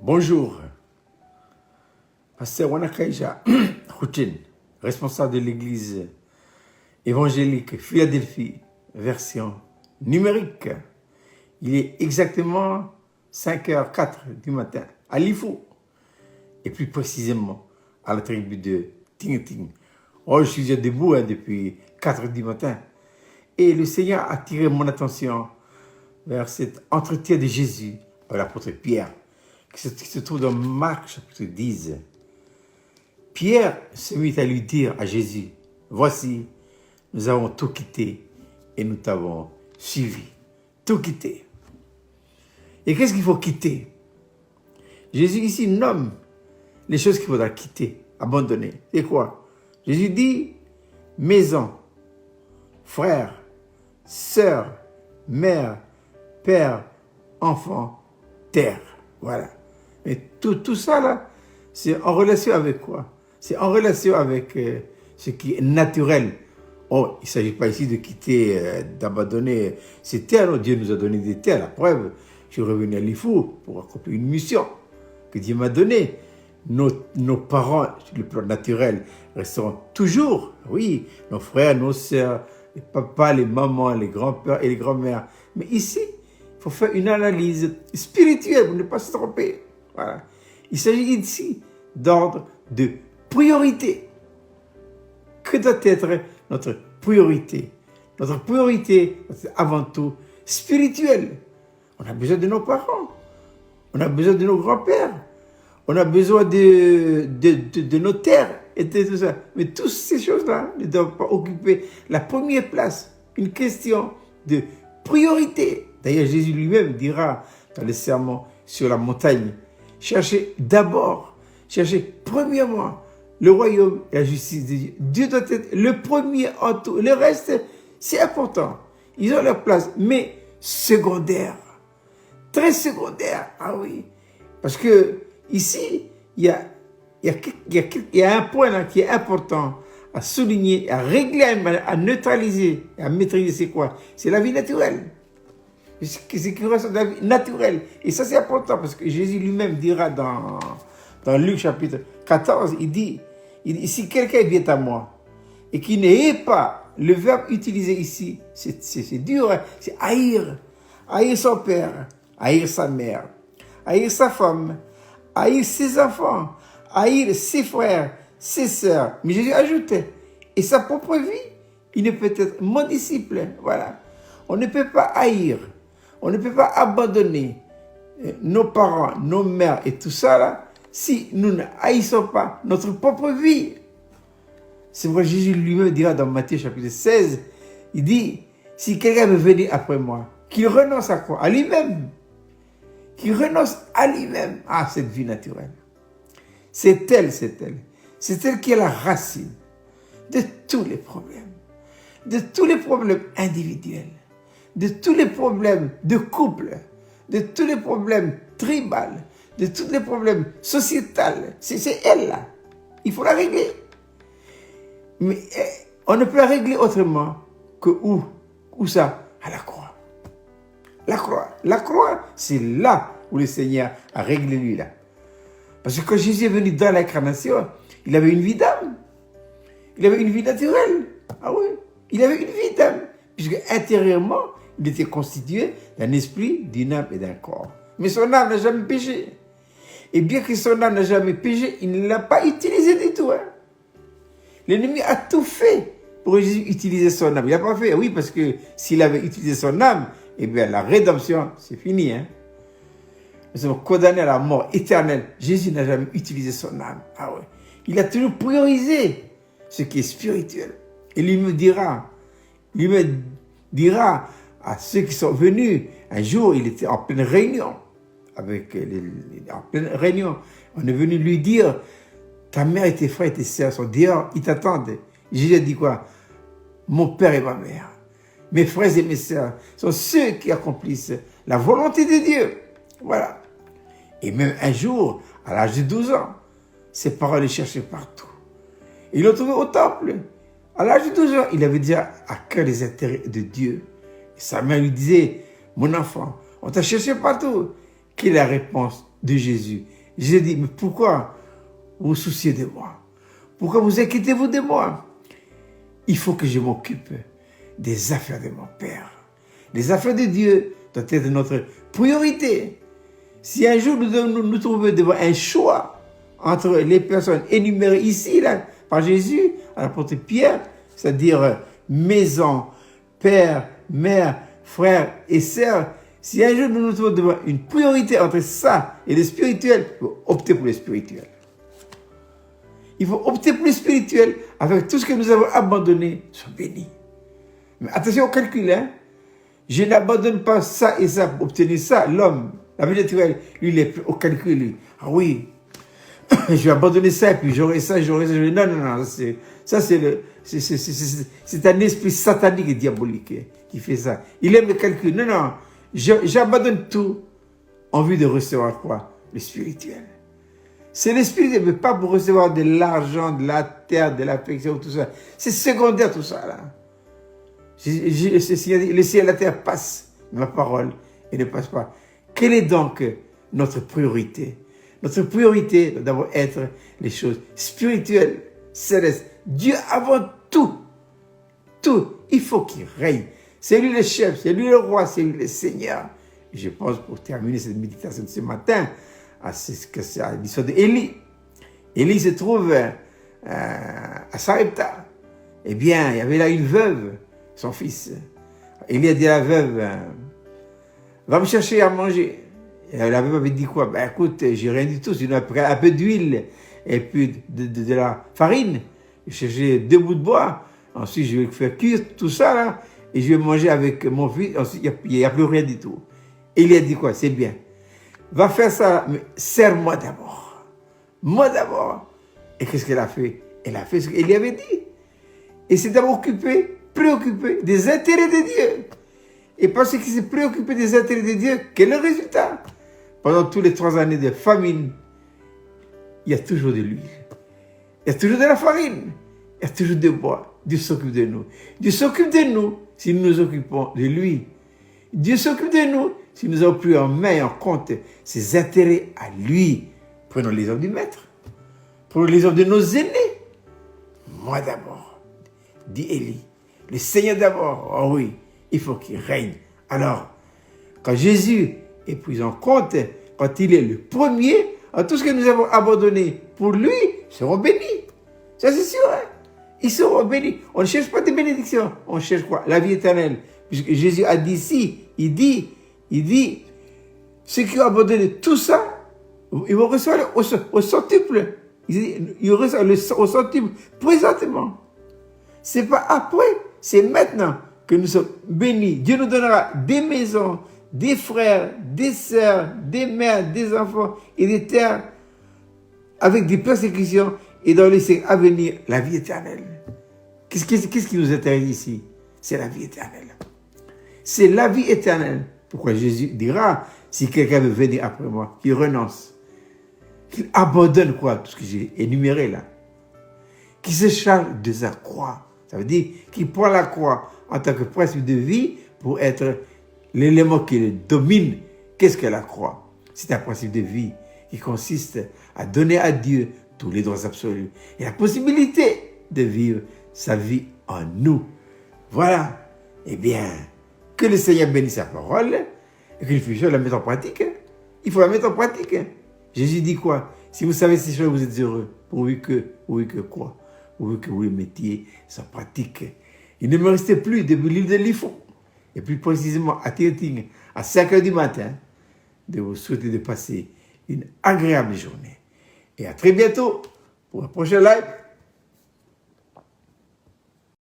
Bonjour, Pasteur Wanakaija Routine, responsable de l'église évangélique Philadelphie, version numérique. Il est exactement 5h04 du matin à Lifou, et plus précisément à la tribu de Ting Ting. Oh, je suis déjà debout depuis 4h du matin. Et le Seigneur a attiré mon attention vers cet entretien de Jésus avec l'apôtre Pierre, qui se trouve dans Marc chapitre 10. Pierre se mit à lui dire à Jésus, « Voici, nous avons tout quitté et nous t'avons suivi. » Tout quitté. Et qu'est-ce qu'il faut quitter? Jésus ici nomme les choses qu'il faudra quitter, abandonner. C'est quoi? Jésus dit, maison, frère, sœur, mère, père, enfant, terre. Voilà. Mais tout ça, là, c'est en relation avec quoi? C'est en relation avec ce qui est naturel. Oh, il ne s'agit pas ici de quitter, d'abandonner ces terres. Non, Dieu nous a donné des terres. La preuve, je suis revenu à Lifou pour accomplir une mission que Dieu m'a donnée. Nos parents, sur le plan naturel, resteront toujours, oui, nos frères, nos sœurs, les papas, les mamans, les grands-pères et les grands-mères. Mais ici, il faut faire une analyse spirituelle pour ne pas se tromper. Voilà. Il s'agit ici d'ordre de priorité. Que doit être notre priorité? Notre priorité, c'est avant tout spirituelle. On a besoin de nos parents. On a besoin de nos grands-pères. On a besoin de nos terres et de tout ça. Mais toutes ces choses-là ne doivent pas occuper la première place. Une question de priorité. D'ailleurs, Jésus lui-même dira dans le sermon sur la montagne, cherchez d'abord, cherchez premièrement le royaume et la justice de Dieu. Dieu doit être le premier en tout. Le reste, c'est important. Ils ont leur place, mais secondaire. Très secondaire. Ah oui. Parce que ici, il y a un point là qui est important à souligner, à régler, à neutraliser, à maîtriser. C'est quoi? C'est la vie naturelle. C'est qui reste de la vie naturelle. Et ça, c'est important parce que Jésus lui-même dira dans Luc chapitre 14, il dit, si quelqu'un vient à moi et qui n'est pas, le verbe utilisé ici, c'est dur, hein, c'est haïr. Haïr son père, haïr sa mère, haïr sa femme, haïr ses enfants, haïr ses frères, ses sœurs. Mais Jésus ajoutait, et sa propre vie, il ne peut être mon disciple. Voilà. On ne peut pas haïr, on ne peut pas abandonner nos parents, nos mères et tout ça là, si nous ne haïssons pas notre propre vie. C'est vrai, Jésus lui-même dira dans Matthieu chapitre 16, il dit, si quelqu'un veut venir après moi, qu'il renonce à quoi? À lui-même. Qu'il renonce à lui-même. Ah, cette vie naturelle. C'est elle. C'est elle qui est la racine de tous les problèmes. De tous les problèmes individuels. De tous les problèmes de couple. De tous les problèmes tribaux. De tous les problèmes sociétals. C'est elle là. Il faut la régler. Mais on ne peut la régler autrement que où ça? À la croix. La croix. La croix, c'est là où le Seigneur a réglé lui là. Parce que quand Jésus est venu dans l'incarnation, il avait une vie d'âme. Il avait une vie naturelle. Ah oui. Il avait une vie d'âme. Puisque intérieurement, il était constitué d'un esprit, d'une âme et d'un corps. Mais son âme n'a jamais péché. Et bien que son âme n'a jamais péché, il ne l'a pas utilisé du tout. Hein. L'ennemi a tout fait pour Jésus utiliser son âme. Il n'a pas fait, oui, parce que s'il avait utilisé son âme, eh bien la rédemption, c'est fini. Hein. Nous sommes condamnés à la mort éternelle. Jésus n'a jamais utilisé son âme. Ah ouais. Il a toujours priorisé ce qui est spirituel. Et lui me dira à ceux qui sont venus, un jour, il était en pleine réunion. En pleine réunion. On est venu lui dire, ta mère et tes frères et tes sœurs sont dehors, ils t'attendent. Jésus a dit quoi? Mon père et ma mère, mes frères et mes sœurs sont ceux qui accomplissent la volonté de Dieu. Voilà. Et même un jour, à l'âge de 12 ans, ses parents les cherchaient partout. Ils l'ont trouvé au temple. À l'âge de 12 ans, il avait déjà à cœur les intérêts de Dieu. Et sa mère lui disait, mon enfant, on t'a cherché partout. Quelle est la réponse de Jésus. Jésus dit, mais pourquoi vous vous souciez de moi? Pourquoi vous inquiétez-vous de moi? Il faut que je m'occupe des affaires de mon Père. Les affaires de Dieu doivent être notre priorité. Si un jour nous trouvons devant un choix entre les personnes énumérées ici, là, par Jésus, à l'apôtre Pierre, c'est-à-dire maison, père, mère, frère et sœur, si un jour nous nous trouvons devant une priorité entre ça et le spirituel, il faut opter pour le spirituel. Il faut opter pour le spirituel avec tout ce que nous avons abandonné, soit béni. Mais attention au calcul, hein. Je n'abandonne pas ça et ça pour obtenir ça. L'homme, la vie naturelle, lui, il est au calcul. Lui. Ah oui, je vais abandonner ça et puis j'aurai ça. Non. C'est un esprit satanique et diabolique qui fait ça. Il aime le calcul. Non. J'abandonne tout en vue de recevoir quoi? Le spirituel. C'est le spirituel, mais pas pour recevoir de l'argent, de la terre, de l'affection, tout ça. C'est secondaire tout ça là. Le ciel et la terre passent, ma parole, et ne passe pas. Quelle est donc notre priorité? Notre priorité doit d'abord être les choses spirituelles, célestes. Dieu avant tout. Tout. Il faut qu'il règne. C'est lui le chef, c'est lui le roi, c'est lui le Seigneur. Et je pense, pour terminer cette méditation de ce matin, à l'histoire d'Élie. Élie se trouve à Sarepta. Eh bien, il y avait là une veuve, son fils. Élie a dit à la veuve, va me chercher à manger. Et la veuve avait dit quoi? Ben écoute, j'ai rien du tout, sinon un peu d'huile et puis de la farine. J'ai cherché 2 bouts de bois. Ensuite, je vais faire cuire tout ça là et je vais manger avec mon fils. Ensuite, il n'y a plus rien du tout. Élie a dit quoi? C'est bien. Va faire ça, mais sers-moi d'abord. Moi d'abord. Et qu'est-ce qu'elle a fait? Elle a fait ce qu'elle avait dit. Et c'est d'abord préoccupé des intérêts de Dieu. Et parce qu'il s'est préoccupé des intérêts de Dieu, quel est le résultat? Pendant toutes les 3 années de famine, il y a toujours de l'huile. Il y a toujours de la farine. Il y a toujours de bois. Dieu s'occupe de nous. Dieu s'occupe de nous si nous nous occupons de lui. Dieu s'occupe de nous si nous avons pris en main et en compte ses intérêts à lui. Prenons l'exemple du Maître. Prenons l'exemple de nos aînés. Moi d'abord, dit Élie. Le Seigneur d'abord. Oh oui, il faut qu'il règne. Alors, quand Jésus est pris en compte, quand il est le premier, en tout ce que nous avons abandonné pour lui, ils seront bénis. Ça c'est sûr, hein? Ils seront bénis. On ne cherche pas des bénédictions. On cherche quoi? La vie éternelle. Puisque Jésus a dit ici, il dit, ceux qui ont abandonné tout ça, ils vont recevoir au centuple. Ils reçoivent au centuple présentement. C'est pas après, c'est maintenant que nous sommes bénis. Dieu nous donnera des maisons, des frères, des sœurs, des mères, des enfants et des terres avec des persécutions et dans les siècles à venir, la vie éternelle. Qu'est-ce qui nous intéresse ici? C'est la vie éternelle. C'est la vie éternelle. Pourquoi Jésus dira, si quelqu'un veut venir après moi, qu'il renonce, qu'il abandonne quoi? Tout ce que j'ai énuméré là. Qu'il se charge de sa croix. Ça veut dire qu'il prend la croix en tant que principe de vie pour être l'élément qui le domine. Qu'est-ce que la croix? C'est un principe de vie qui consiste à donner à Dieu tous les droits absolus et la possibilité de vivre sa vie en nous. Voilà. Eh bien, que le Seigneur bénisse sa parole et qu'il puisse la mettre en pratique. Il faut la mettre en pratique. Jésus dit quoi? Si vous savez ces choses, vous êtes heureux. Pourvu que quoi? Pourvu que vous les mettiez en pratique. Il ne me restait plus depuis l'île de Lifon, et plus précisément à Tirting, à 5 h du matin, de vous souhaiter de passer une agréable journée. Et à très bientôt pour un prochain live.